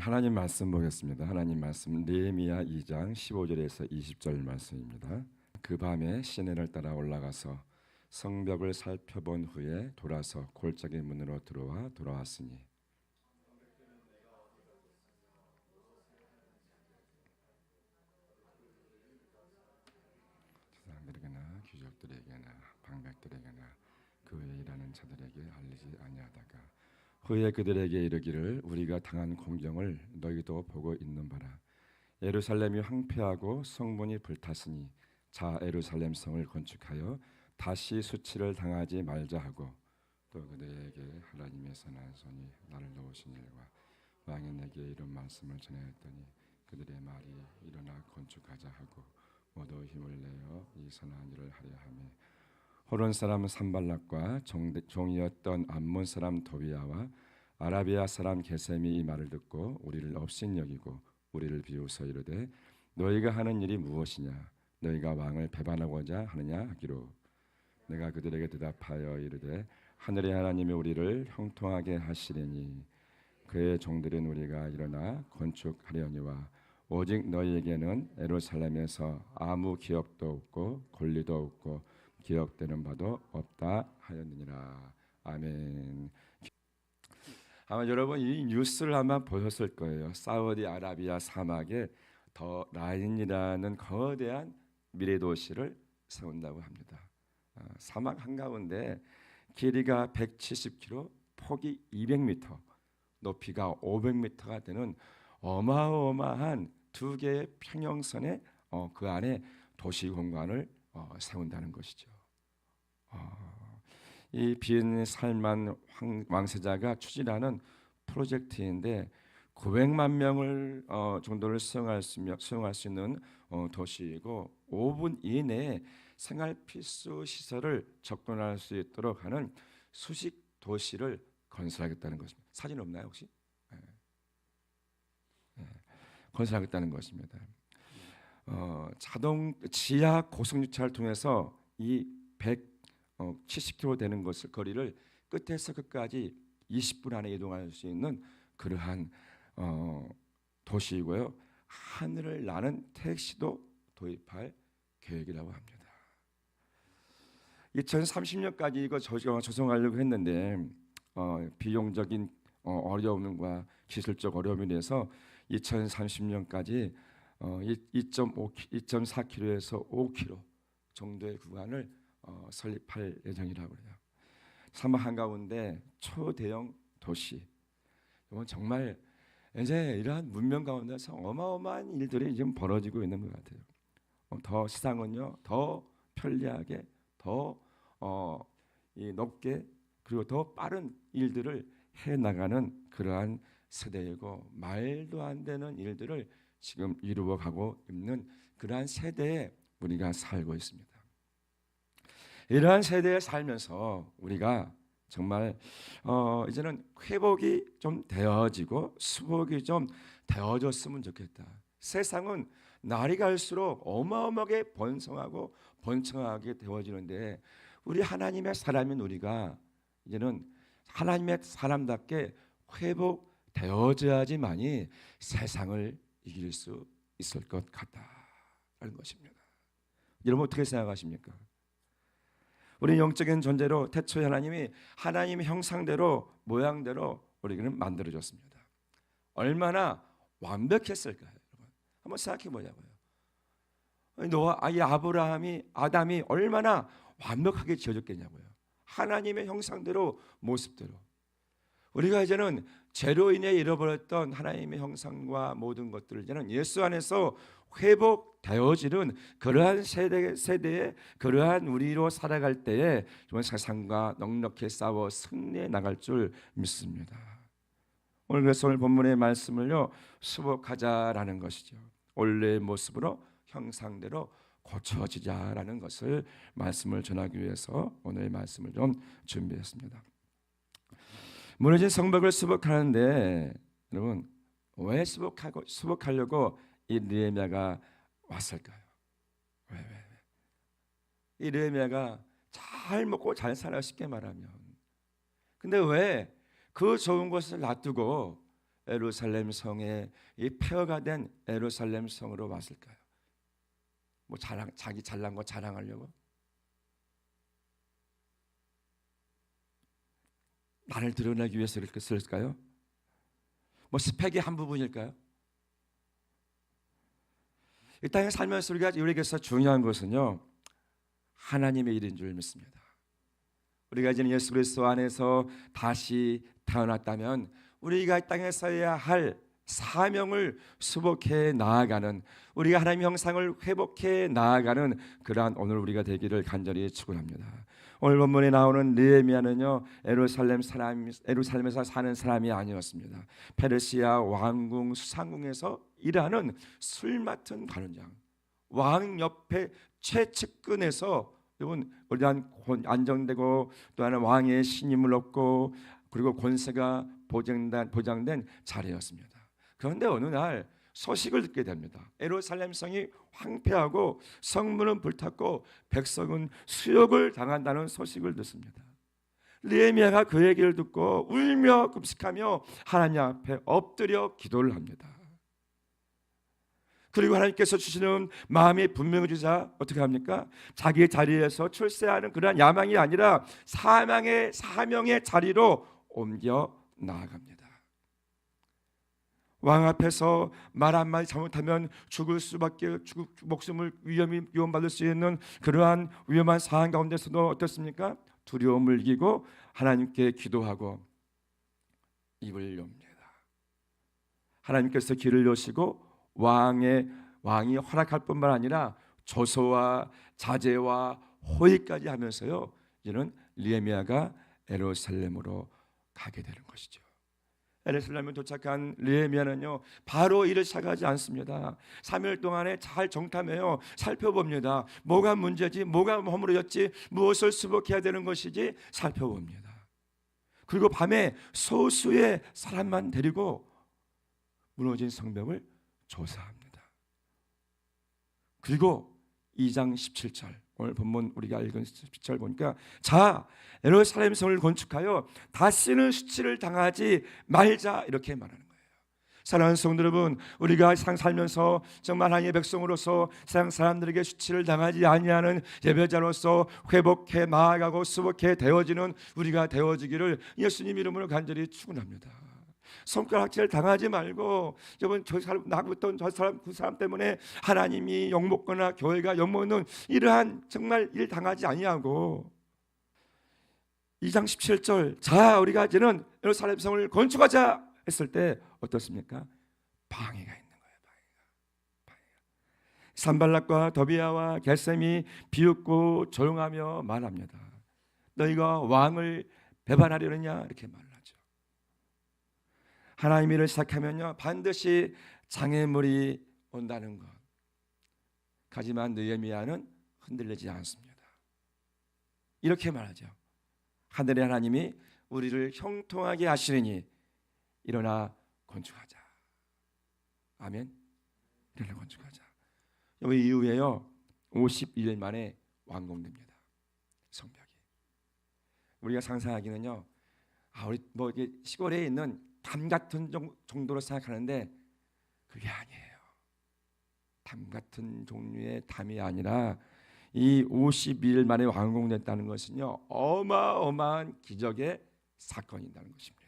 하나님 말씀 보겠습니다. 하나님 말씀 느헤미야 2장 15절에서 20절 말씀입니다. 그 밤에 시내를 따라 올라가서 성벽을 살펴본 후에 돌아서 골짜기 문으로 돌아왔으니 사람들에게나 귀족들에게나 방백들에게나 그 외에 일하는 자들에게 알리지 아니하다가 후에 그들에게 이르기를 우리가 당한 공경을 너희도 보고 있는 바라. 예루살렘이 황폐하고 성문이 불탔으니 자 예루살렘 성을 건축하여 다시 수치를 당하지 말자 하고 또 그들에게 하나님의 선한 손이 나를 놓으신 일과 왕이 내게 이런 말씀을 전하였더니 그들의 말이 일어나 건축하자 하고 모두 힘을 내어 이 선한 일을 하려 하며 호론 사람 산발락과 종이었던 암몬 사람 도비야와 아라비아 사람 게셈이 이 말을 듣고 우리를 업신여기고 우리를 비웃어 이르되 너희가 하는 일이 무엇이냐 너희가 왕을 배반하고자 하느냐 하기로 내가 그들에게 대답하여 이르되 하늘의 하나님이 우리를 형통하게 하시리니 그의 종들은 우리가 일어나 건축하려니와 오직 너희에게는 예루살렘에서 아무 기업도 없고 권리도 없고 기억되는 바도 없다 하였느니라. 아멘. 아마 여러분 이 뉴스를 아마 보셨을 거예요. 사우디아라비아 사막에 더 라인이라는 거대한 미래 도시를 세운다고 합니다. 사막 한가운데 길이가 170km, 폭이 200m, 높이가 500m가 되는 어마어마한 두 개의 평형선에 그 안에 도시 공간을 세운다는 것이죠. 이 빈 살만 왕세자가 추진하는 프로젝트인데 900만 명을 정도를 수용할 수 있는 도시이고 5분 이내에 생활 필수 시설을 접근할 수 있도록 하는 수직 도시를 건설하겠다는 것입니다. 사진 없나요 혹시? 건설하겠다는 것입니다. 자동 지하 고속유차를 통해서 이 170km 되는 것을 거리를 끝에서 끝까지 20분 안에 이동할 수 있는 그러한 도시이고요. 하늘을 나는 택시도 도입할 계획이라고 합니다. 2030년까지 이거 조성하려고 했는데 비용적인 어려움과 기술적 어려움이 돼서 2030년까지 2.4km에서 5km 정도의 구간을 설립할 예정이라고 해요. 사막 한가운데 초대형 도시. 이건 정말 이제 이러한 문명 가운데서 어마어마한 일들이 지금 벌어지고 있는 것 같아요. 더 시상은요, 더 편리하게, 더 높게 그리고 더 빠른 일들을 해 나가는 그러한 세대이고 말도 안 되는 일들을 지금 이루어가고 있는 그러한 세대에 우리가 살고 있습니다. 이러한 세대에 살면서 우리가 정말 이제는 회복이 좀 되어지고 수복이 좀 되어졌으면 좋겠다. 세상은 날이 갈수록 어마어마하게 번성하고 번창하게 되어지는데 우리 하나님의 사람인 우리가 이제는 하나님의 사람답게 회복되어져야지만이 세상을 이길 수 있을 것 같다라는 것입니다. 여러분 어떻게 생각하십니까? 우리 영적인 존재로 태초에 하나님이 하나님의 형상대로 모양대로 우리는 만들어졌습니다. 얼마나 완벽했을까요? 여러분 한번 생각해 보자고요. 아담이 얼마나 완벽하게 지어졌겠냐고요. 하나님의 형상대로 모습대로. 우리가 이제는 죄로 인해 잃어버렸던 하나님의 형상과 모든 것들을 이제는 예수 안에서 회복되어지는 그러한 세대에 그러한 우리로 살아갈 때에 세상과 넉넉히 싸워 승리해 나갈 줄 믿습니다. 그래서 오늘 본문의 말씀을요 수복하자라는 것이죠. 원래의 모습으로 형상대로 고쳐지자라는 것을 말씀을 전하기 위해서 오늘의 말씀을 좀 준비했습니다. 무너진 성벽을 수복하는데 여러분 왜 수복하려고 이 느헤미야가 왔을까요? 왜? 이 느헤미야가 잘 먹고 잘 살아 쉽게 말하면 근데 왜 그 좋은 것을 놔두고 예루살렘 성에 이 폐허가 된 예루살렘 성으로 왔을까요? 뭐 자기 잘난 거 자랑하려고? 나를 드러내기 위해서 이렇게 쓸까요? 뭐 스펙의 한 부분일까요? 이 땅에 살면서 우리에게서 중요한 것은요, 하나님의 일인 줄 믿습니다. 우리가 이제 예수 그리스도 안에서 다시 태어났다면 우리가 이 땅에서 해야 할 사명을 수복해 나아가는, 우리가 하나님의 형상을 회복해 나아가는 그러한 오늘 우리가 되기를 간절히 축원합니다. 오늘 본문에 나오는 느헤미야는요, 예루살렘에서 사는 사람이 아니었습니다. 페르시아 왕궁 수상궁에서 일하는 술 맡은 관원장, 왕 옆에 최측근에서 여러분 우리한 안정되고 또 하나 왕의 신임을 얻고 그리고 권세가 보장된 자리였습니다. 그런데 어느 날 소식을 듣게 됩니다. 예루살렘 성이 황폐하고 성문은 불탔고 백성은 수욕을 당한다는 소식을 듣습니다. 느헤미야가 그 얘기를 듣고 울며 급식하며 하나님 앞에 엎드려 기도를 합니다. 그리고 하나님께서 주시는 마음이 분명해지자 어떻게 합니까? 자기 자리에서 출세하는 그러한 야망이 아니라 사명의 자리로 옮겨 나아갑니다. 왕 앞에서 말 한마디 잘못하면 죽을 수밖에, 목숨을 위험받을 수 있는 그러한 위험한 상황 가운데서도 어떻습니까? 두려움을 이기고 하나님께 기도하고 입을 엽니다. 하나님께서 길을 여시고 왕이 허락할 뿐만 아니라 조소와 자제와 호의까지 하면서요, 이제는 느헤미야가 예루살렘으로 가게 되는 것이죠. 예루살렘에 도착한 느헤미야는요, 바로 일을 시작하지 않습니다. 3일 동안에 잘 정탐해요. 살펴봅니다. 뭐가 문제지, 뭐가 허물어졌지, 무엇을 수복해야 되는 것이지 살펴봅니다. 그리고 밤에 소수의 사람만 데리고 무너진 성벽을 조사합니다. 그리고 2장 17절, 오늘 본문 우리가 읽은 17절 보니까, 자, 예루살렘 성을 건축하여 다시는 수치를 당하지 말자, 이렇게 말하는 거예요. 사랑하는 성도 여러분, 우리가 살면서 정말 하나님의 백성으로서 세상 사람들에게 수치를 당하지 아니하는 예배자로서 회복해 나아가고 수복해 되어지는 우리가 되어지기를 예수님 이름으로 간절히 축원합니다. 손가락질 당하지 말고, 여러분 저 사람 나부터 그 사람 때문에 하나님이 욕먹거나 교회가 욕먹는 이러한 정말 일 당하지 아니하고, 2장 17절, 자 우리가 이제는 예루살렘 성을 건축하자 했을 때 어떻습니까? 방해가 있는 거예요. 방해가. 산발락과 더비야와 게셈이 비웃고 조용하며 말합니다. 너희가 왕을 배반하려느냐, 이렇게 말하죠. 하나님 일을 시작하면요, 반드시 장애물이 온다는 것. 하지만 느헤미야는 흔들리지 않습니다. 이렇게 말하죠. 하늘의 하나님이 우리를 형통하게 하시리니 일어나 건축하자. 아멘. 일어나 건축하자. 이 이후에요, 52일 만에 완공됩니다. 성벽이. 우리가 상상하기는요, 우리 뭐 이게 시골에 있는 담 같은 정도로 생각하는데 그게 아니에요. 담 같은 종류의 담이 아니라 이 52일 만에 완공됐다는 것은요, 어마어마한 기적의 사건이라는 것입니다.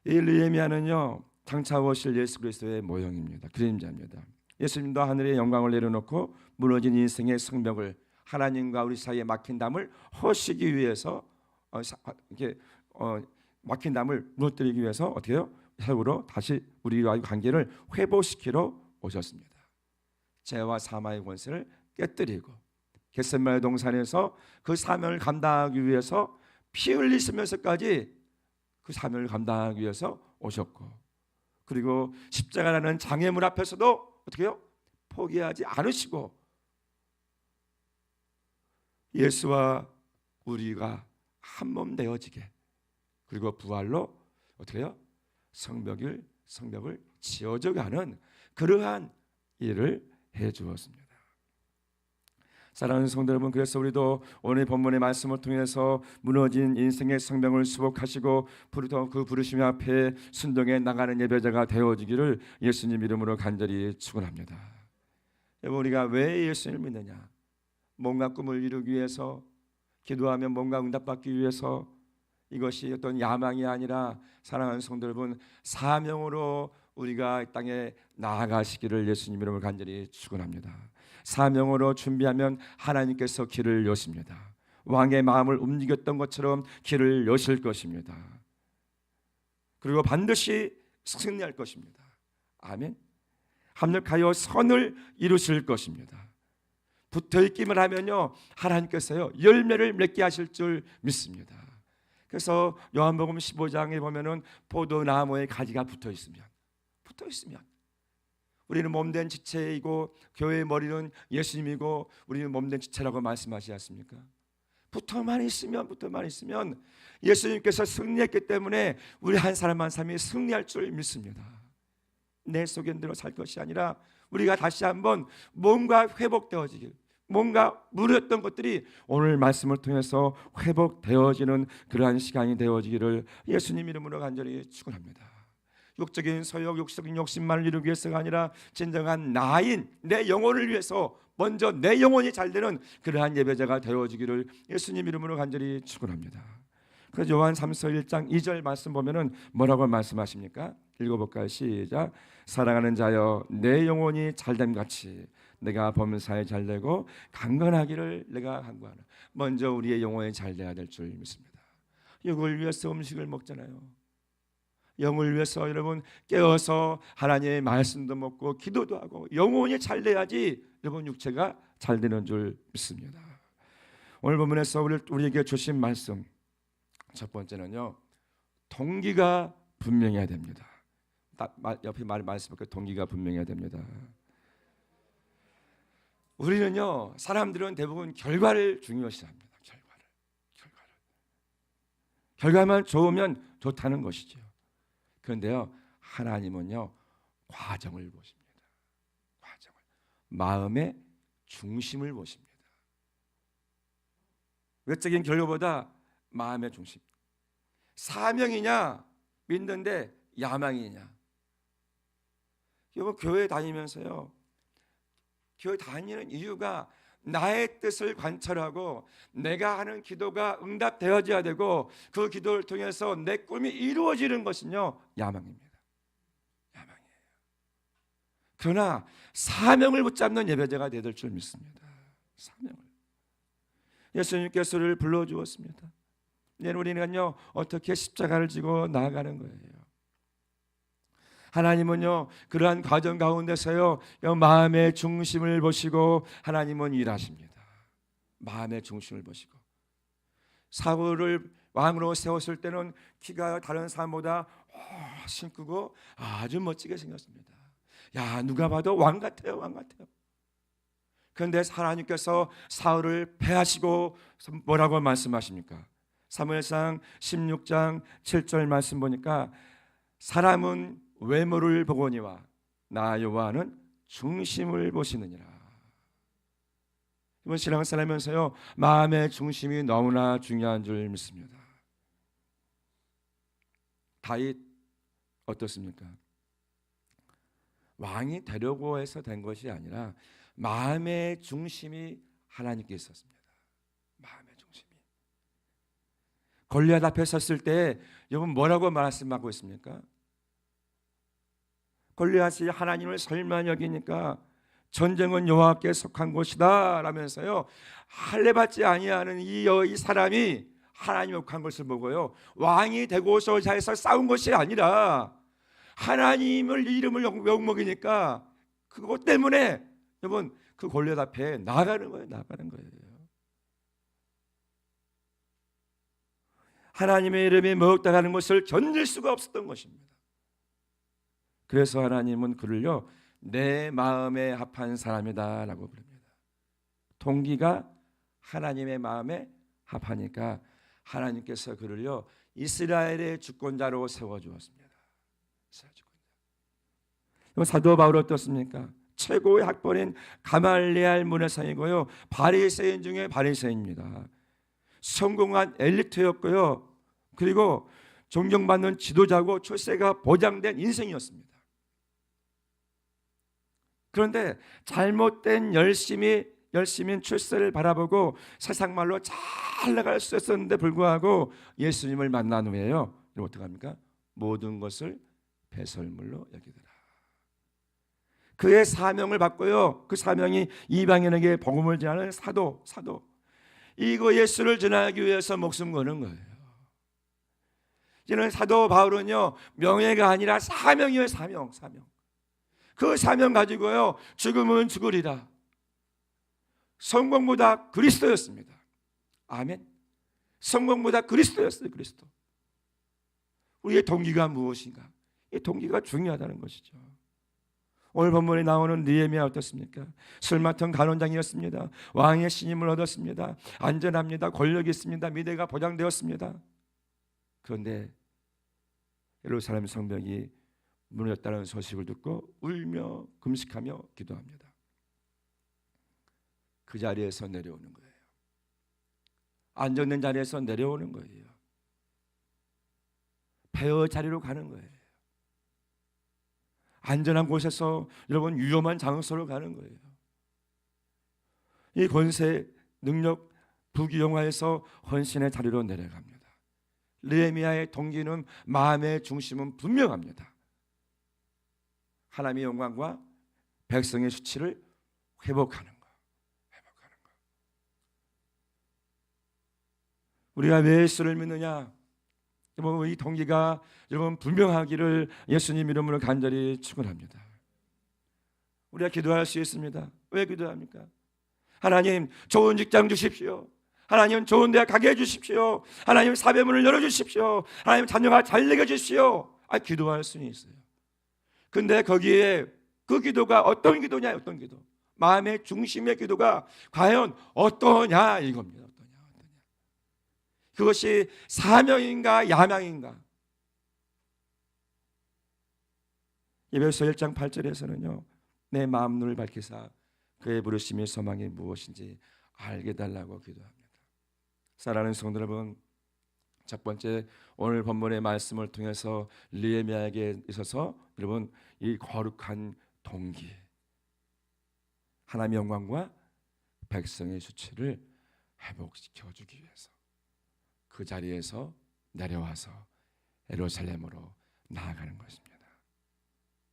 이 느헤미야는요, 장차 오실 예수 그리스도의 모형입니다. 그림자입니다. 예수님도 하늘의 영광을 내려놓고 무너진 인생의 성벽을, 하나님과 우리 사이에 막힌 담을 허시기 위해서 막힌 담을 무너뜨리기 위해서 어떻게 해요? 세우로 다시 우리와의 관계를 회복시키러 오셨습니다. 죄와 사망의 권세를 깨뜨리고 겟세마네 동산에서 그 사명을 감당하기 위해서 피 흘리시면서까지 그 사명을 감당하기 위해서 오셨고, 그리고 십자가라는 장애물 앞에서도 어떻게 해요? 포기하지 않으시고 예수와 우리가 한 몸 되어지게, 그리고 부활로 어떻게 해요? 성벽을 지어져가는 그러한 일을 해 주었습니다. 사랑하는 성도 여러분, 그래서 우리도 오늘 본문의 말씀을 통해서 무너진 인생의 생명을 수복하시고 그 부르심 앞에 순종해 나가는 예배자가 되어지기를 예수님 이름으로 간절히 축원합니다. 여러분, 우리가 왜 예수님을 믿느냐? 뭔가 꿈을 이루기 위해서, 기도하면 뭔가 응답받기 위해서, 이것이 어떤 야망이 아니라 사랑하는 성도 여러분, 사명으로 우리가 이 땅에 나아가시기를 예수님 이름으로 간절히 축원합니다. 사명으로 준비하면 하나님께서 길을 여십니다. 왕의 마음을 움직였던 것처럼 길을 여실 것입니다. 그리고 반드시 승리할 것입니다. 아멘. 합력하여 선을 이루실 것입니다. 붙어있기만 하면요, 하나님께서요 열매를 맺게 하실 줄 믿습니다. 그래서 요한복음 15장에 보면은 포도나무에 가지가 붙어있으면 우리는 몸된 지체이고 교회의 머리는 예수님이고 우리는 몸된 지체라고 말씀하시지 않습니까? 붙어만 있으면 예수님께서 승리했기 때문에 우리 한 사람 한 사람이 승리할 줄 믿습니다. 내 소견대로 살 것이 아니라 우리가 다시 한번 뭔가 회복되어지길, 뭔가 무너졌던 것들이 오늘 말씀을 통해서 회복되어지는 그러한 시간이 되어지기를 예수님 이름으로 간절히 축원합니다. 육적인 소욕, 육적인 욕심만을 이루기 위해서가 아니라 진정한 나인 내 영혼을 위해서 먼저 내 영혼이 잘 되는 그러한 예배자가 되어지기를 예수님 이름으로 간절히 축원합니다. 그래서 요한 3서 1장 2절 말씀 보면은 뭐라고 말씀하십니까? 읽어볼까요? 시작. 사랑하는 자여, 내 영혼이 잘됨 같이 내가 범사에 잘되고 강건하기를 내가 간구하노. 먼저 우리의 영혼이 잘돼야 될 줄 믿습니다. 이걸 위해서 음식을 먹잖아요. 영을 위해서 여러분 깨어서 하나님의 말씀도 먹고 기도도 하고 영혼이 잘 돼야지 여러분 육체가 잘 되는 줄 믿습니다. 오늘 본문에서 우리에게 주신 말씀 첫 번째는요, 동기가 분명해야 됩니다. 옆에 말씀할게요. 동기가 분명해야 됩니다. 우리는요, 사람들은 대부분 결과를 중요시합니다. 결과만 좋으면 좋다는 것이죠. 그런데요, 하나님은요 과정을 보십니다. 마음의 중심을 보십니다. 외적인 결과보다 마음의 중심. 사명이냐 믿는데 야망이냐. 여러분, 교회 다니면서요, 교회 다니는 이유가 나의 뜻을 관철하고 내가 하는 기도가 응답되어져야 되고 그 기도를 통해서 내 꿈이 이루어지는 것은요 야망입니다. 야망이에요. 그러나 사명을 붙잡는 예배자가 되어야 될 줄 믿습니다. 사명을. 예수님께서 우리를 불러주었습니다. 이제 우리는요 어떻게 십자가를 지고 나아가는 거예요. 하나님은요 그러한 과정 가운데서요 마음의 중심을 보시고 하나님은 일하십니다. 마음의 중심을 보시고 사울을 왕으로 세웠을 때는 키가 다른 사람보다 훨씬 크고 아주 멋지게 생겼습니다. 야, 누가 봐도 왕 같아요. 그런데 하나님께서 사울을 패하시고 뭐라고 말씀하십니까? 사무엘상 16장 7절 말씀 보니까 사람은 외모를 보거니와 나 여호와는 중심을 보시느니라. 이번 신앙을 살면서요 마음의 중심이 너무나 중요한 줄 믿습니다. 다윗 어떻습니까? 왕이 되려고 해서 된 것이 아니라 마음의 중심이 하나님께 있었습니다. 마음의 중심이. 골리앗 앞에 섰을 때 여러분 뭐라고 말씀하고 있습니까? 골리앗이 하나님을 설마 여기니까 전쟁은 여호와께 속한 것이다 라면서요 할례받지 아니하는 이 사람이 하나님 속한 것을 보고요 왕이 되고자 해서 싸운 것이 아니라 하나님을 이름을 욕먹이니까 그것 때문에 여러분 그 골리앗 앞에 나가는 거예요. 하나님의 이름이 먹다가는 것을 견딜 수가 없었던 것입니다. 그래서 하나님은 그를요 내 마음에 합한 사람이다 라고 부릅니다. 동기가 하나님의 마음에 합하니까 하나님께서 그를요 이스라엘의 주권자로 세워주었습니다. 사도 바울 어떻습니까? 최고의 학벌인 가말리엘 문화상이고요, 바리새인 중에 바리새인입니다. 성공한 엘리트였고요, 그리고 존경받는 지도자고 출세가 보장된 인생이었습니다. 그런데 잘못된 열심인 출세를 바라보고 세상 말로 잘 나갈 수 있었는데 불구하고 예수님을 만난 후에요, 그럼 어떡합니까? 모든 것을 배설물로 여기더라. 그의 사명을 받고요, 그 사명이 이방인에게 복음을 전하는 사도. 이거 예수를 전하기 위해서 목숨 거는 거예요. 이는 사도 바울은요, 명예가 아니라 사명이에요. 사명. 그 사명 가지고요, 죽으면 죽으리라. 성공보다 그리스도였습니다. 아멘. 성공보다 그리스도였어요. 그리스도. 우리의 동기가 무엇인가? 이 동기가 중요하다는 것이죠. 오늘 본문에 나오는 느헤미야 어떻습니까? 술 맡은 간원장이었습니다. 왕의 신임을 얻었습니다. 안전합니다. 권력이 있습니다. 미래가 보장되었습니다. 그런데 예루살렘 성벽이 무너졌다는 소식을 듣고 울며 금식하며 기도합니다. 그 자리에서 내려오는 거예요. 안정된 자리에서 내려오는 거예요. 폐허 자리로 가는 거예요. 안전한 곳에서 여러분 위험한 장소로 가는 거예요. 이 권세, 능력, 부귀영화에서 헌신의 자리로 내려갑니다. 느헤미야의 동기는, 마음의 중심은 분명합니다. 하나님의 영광과 백성의 수치를 회복하는 것. 우리가 왜 예수를 믿느냐? 여러분, 이 동기가 여러분 분명하기를 예수님 이름으로 간절히 축원합니다. 우리가 기도할 수 있습니다. 왜 기도합니까? 하나님, 좋은 직장 주십시오. 하나님, 좋은 대학 가게 해주십시오. 하나님, 사배문을 열어주십시오. 하나님, 자녀가 잘 되게 해주십시오. 기도할 수는 있어요. 근데 거기에 그 기도가 어떤 기도냐? 어떤 기도? 마음의 중심의 기도가 과연 어떠냐 이겁니다. 그것이 사명인가 야망인가? 에베소 1장 8절에서는요, 내 마음 눈을 밝히사 그의 부르심의 소망이 무엇인지 알게 달라고 기도합니다. 사랑하는 성도 여러분, 첫 번째 오늘 본문의 말씀을 통해서 느헤미야에게 있어서 여러분 이 거룩한 동기, 하나님의 영광과 백성의 수치를 회복시켜주기 위해서 그 자리에서 내려와서 예루살렘으로 나아가는 것입니다.